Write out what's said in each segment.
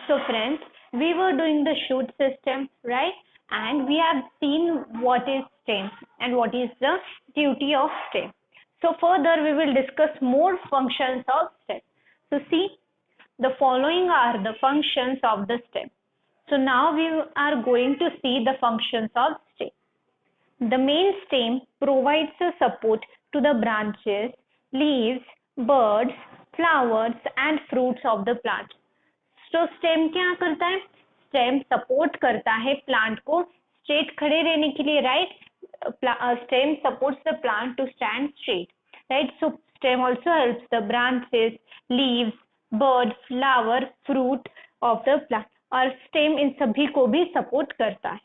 So friends, we were doing the shoot system, right? And we have seen what is stem and what is the duty of stem. So further we will discuss more functions of stem. So see, the following are the functions of the stem. So now we are going to see the functions of stem. The main stem provides a support to the branches, leaves, buds, flowers and fruits of the plant. तो stem क्या करता है? Stem support करता है plant को straight खड़े रहने के लिए, right? Stem supports the plant to stand straight, right? So stem also helps the branches, leaves, bird, flower, fruit of the plant, और स्टेम इन सभी को भी सपोर्ट करता है.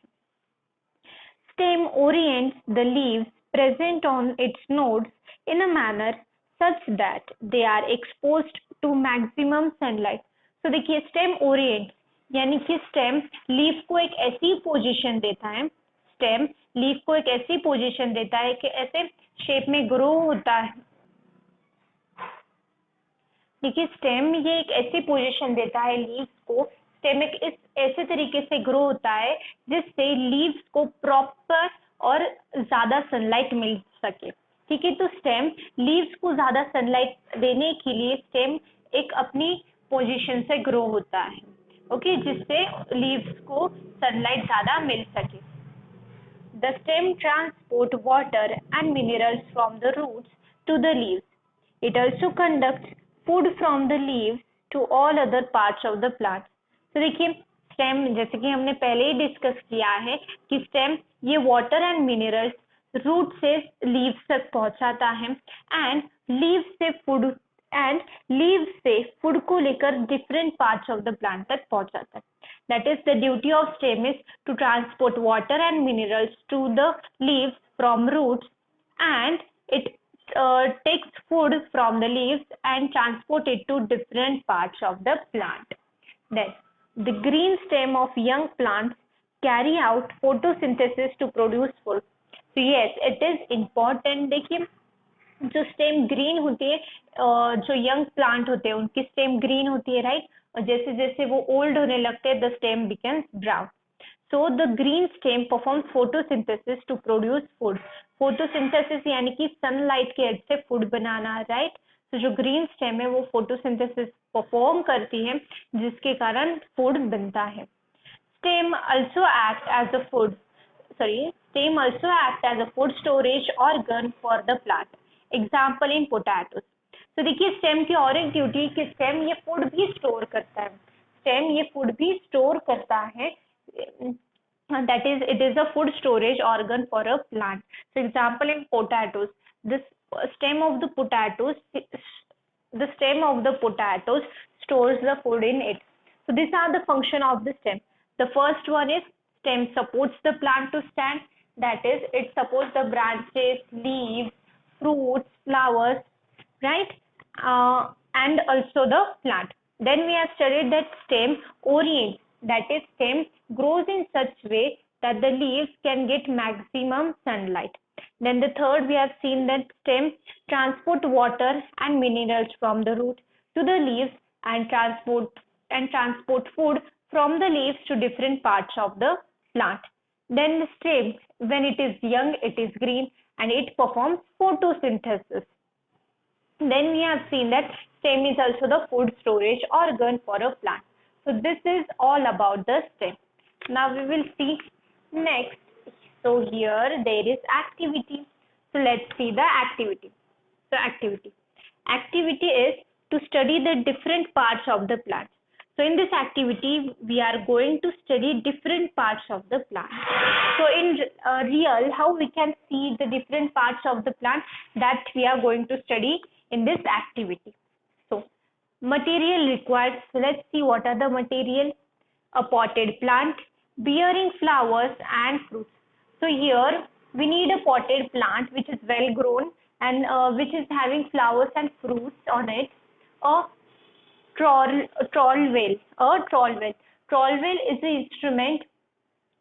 Stem orients the leaves present on its nodes in a manner such that they are exposed to maximum sunlight. तो देखिए stem Orient यानी कि स्टेम लीफ को एक ऐसी पोजीशन देता है, स्टेम लीफ को एक ऐसी पोजीशन देता है कि ऐसे शेप में ग्रो होता है. देखिए स्टेम ये एक ऐसी पोजीशन देता है लीव्स को, स्टेम एक इस ऐसे तरीके से ग्रो होता है जिससे लीव्स को प्रॉपर और ज्यादा सनलाइट मिल सके. ठीक है, तो स्टेम लीव्स को ज्यादा सनलाइट देने के लिए स्टेम एक अपनी पोजीशन से ग्रो होता है, ओके, जिससे लीव्स को सनलाइट ज्यादा मिल सके. The stem transport water and minerals from the roots to the leaves. It also conducts food from the leaves to all other parts of the plant. तो देखिए स्टेम, जैसे कि हमने पहले ही डिस्कस किया है कि स्टेम ये वाटर एंड मिनरल्स रूट से लीव्स तक पहुंचाता है एंड लीव्स से फूड को लेकर different parts of the plant तक पहुंचाता है. That is the duty of stem is to transport water and minerals to the leaves from roots and it takes food from the leaves and transport it to different parts of the plant. Then the green stem of young plants carry out photosynthesis to produce food. So yes, it is important. देखिए जो stem green होती है, जो young plant होते हैं उनकी stem green होती है, राइट? और जैसे जैसे वो ओल्ड होने लगते हैं the stem becomes brown. So the green stem performs photosynthesis to produce food. Photosynthesis यानी कि सनलाइट के हेल्प से फूड बनाना, राइट? तो जो ग्रीन स्टेम है वो फोटोसिंथेसिस परफॉर्म करती है जिसके कारण फूड बनता है. Stem also act as a food storage organ for the plant. Example in potatoes. तो देखिए स्टेम की और एक ड्यूटी कि स्टेम ये फूड भी स्टोर करता है. स्टेम ये फूड भी स्टोर करता है. That is, it is a food storage organ for a plant. So example in potatoes, this stem of the potatoes stores the food in it. So these are the function of the stem. The first one is stem supports the plant to stand. That is, it supports the branches, leaves, fruits, flowers, right? And also the plant. Then we have studied that stem orients. That is, stem grows in such way that the leaves can get maximum sunlight. Then the third, we have seen that stem transport water and minerals from the root to the leaves and transport food from the leaves to different parts of the plant. Then the stem, when it is young, it is green and it performs photosynthesis. Then we have seen that stem is also the food storage organ for a plant. So this is all about the stem. Now we will see next. So here there is activity. So let's see the activity. So activity is to study the different parts of the plant. So in this activity we are going to study different parts of the plant. So in real, how we can see the different parts of the plant, that we are going to study in this activity. So material required. So let's see what are the material. A potted plant bearing flowers and fruits. So here we need a potted plant which is well grown and which is having flowers and fruits on it. A trawl well. Trawl well is an instrument,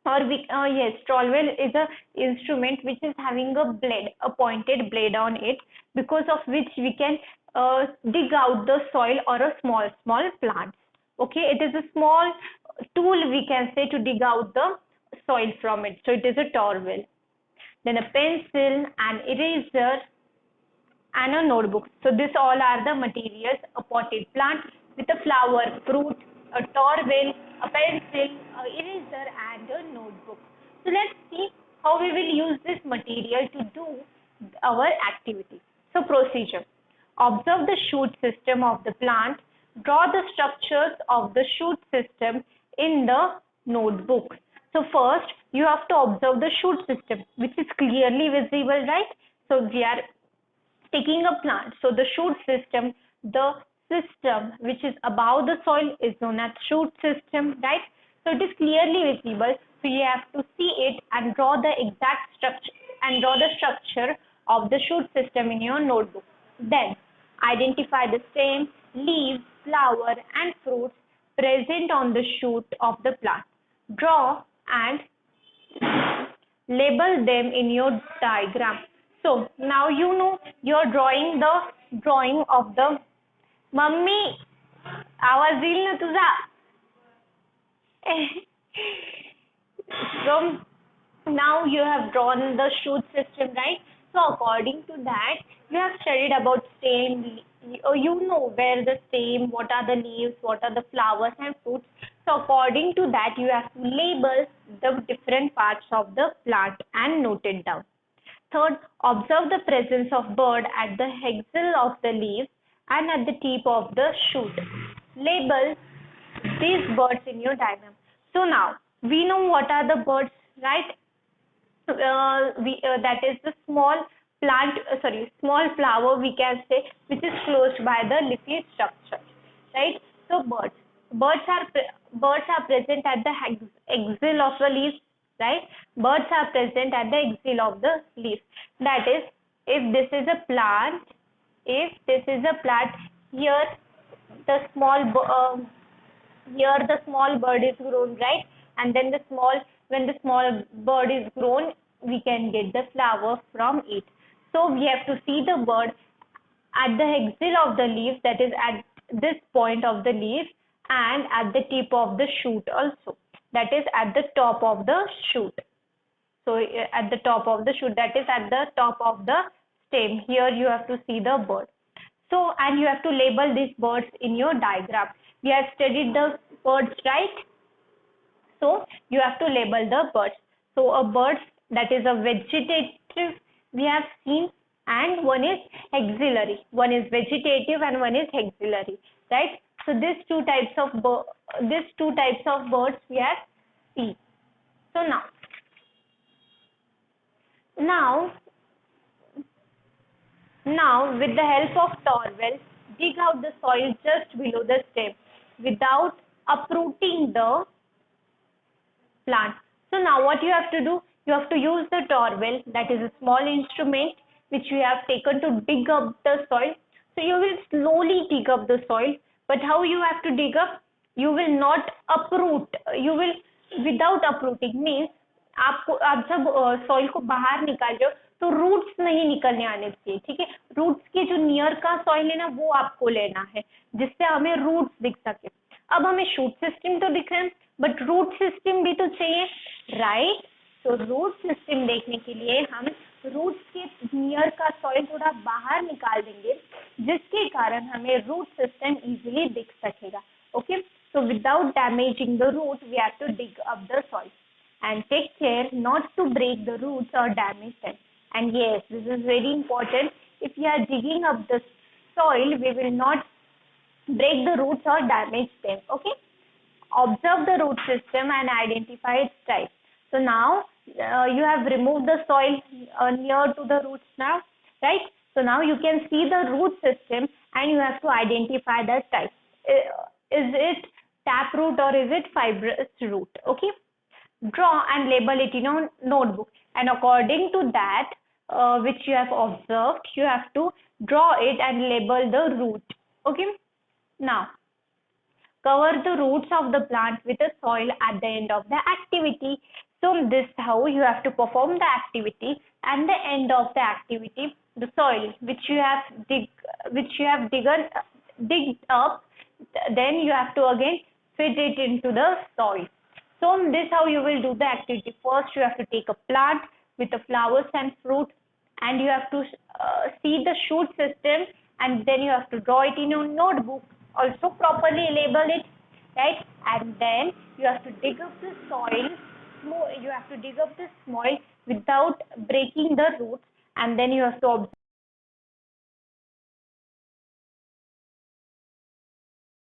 trawl well is a instrument which is having a pointed blade on it, because of which we can dig out the soil or a small plants. Okay, it is a small tool, we can say, to dig out the soil from it. So it is a trowel. Then a pencil, an eraser, and a notebook. So this all are the materials: a potted plant with a flower, fruit, a trowel, a pencil, a eraser, and a notebook. So let's see how we will use this material to do our activity. So procedure: observe the shoot system of the plant, draw the structures of the shoot system in the notebook. So first you have to observe the shoot system, which is clearly visible, right? So we are taking a plant. So the shoot system, the system which is above the soil is known as shoot system, right? So it is clearly visible. So you have to see it and draw the exact structure of the shoot system in your notebook. Then identify the stem, leaves, flower, and fruits present on the shoot of the plant. Draw and label them in your diagram. So now you know you're drawing the drawing of the mummy आवाज येईल ना तुझा. So now you have drawn the shoot system, right? So according to that, you have studied about stem. You know where the stem, what are the leaves, what are the flowers and fruits. So according to that, you have to label the different parts of the plant and note it down. Third, observe the presence of bird at the axil of the leaves and at the tip of the shoot. Label these birds in your diagram. So now we know what are the birds, right? That is the small plant, small flower, we can say, which is closed by the leafy structure, right? So birds are present at the axil of the leaves, right? Birds are present at the axil of the leaf. That is, if this is a plant, here the small bird is grown, right? And then when the small bird is grown, we can get the flower from it. So we have to see the bird at the axil of the leaf, that is at this point of the leaf, and at the tip of the shoot also, that is at the top of the shoot. So at the top of the shoot, that is at the top of the stem, here you have to see the bird. So, and you have to label these birds in your diagram. We have studied the birds, right? So you have to label the birds. So a bird, that is a vegetative, we have seen, and one is auxiliary. One is vegetative and one is auxiliary, right? So these two types of birds we have seen. So now with the help of trowel, dig out the soil just below the stem without uprooting the plant. So now what you have to do, you have to use the trowel, that is a small instrument which you have taken to dig up the soil. So you will slowly dig up the soil, but how you have to dig up? You will not uproot, you will without uprooting means आप जब soil को बाहर निकाल रहे हो तो roots नहीं निकलने आने चाहिए, ठीक है? रूट्स के जो नियर का सॉइल है ना, वो आपको लेना है जिससे हमें रूट्स दिख सके. अब हमें शूट सिस्टम तो दिख रहे हैं, बट रूट सिस्टम भी तो चाहिए, राइट? तो रूट सिस्टम देखने के लिए हम रूट्स के नियर का सॉइल थोड़ा बाहर निकाल देंगे, जिसके कारण हमें रूट सिस्टम इजीली दिख सकेगा. Okay, so without damaging the root, we have to dig up the soil and take care not to break the roots or damage them. And yes, this is very important. If we are digging up the soil, we will not break the roots or damage them. Okay, observe the root system and identify its type. So now you have removed the soil near to the roots now, right? So now you can see the root system and you have to identify the type. Is it taproot or is it fibrous root? Okay, draw and label it in a notebook, and according to that which you have observed, you have to draw it and label the root. Okay, now cover the roots of the plant with the soil at the end of the activity. So this is how you have to perform the activity, and the end of the activity, the soil which you have digged up, then you have to again fit it into the soil. So this how you will do the activity. First you have to take a plant with the flowers and fruit, and you have to see the shoot system, and then you have to draw it in your notebook, also properly label it, right? And then you have to dig up the soil, you have to dig up the soil without breaking the roots, and then you have to observe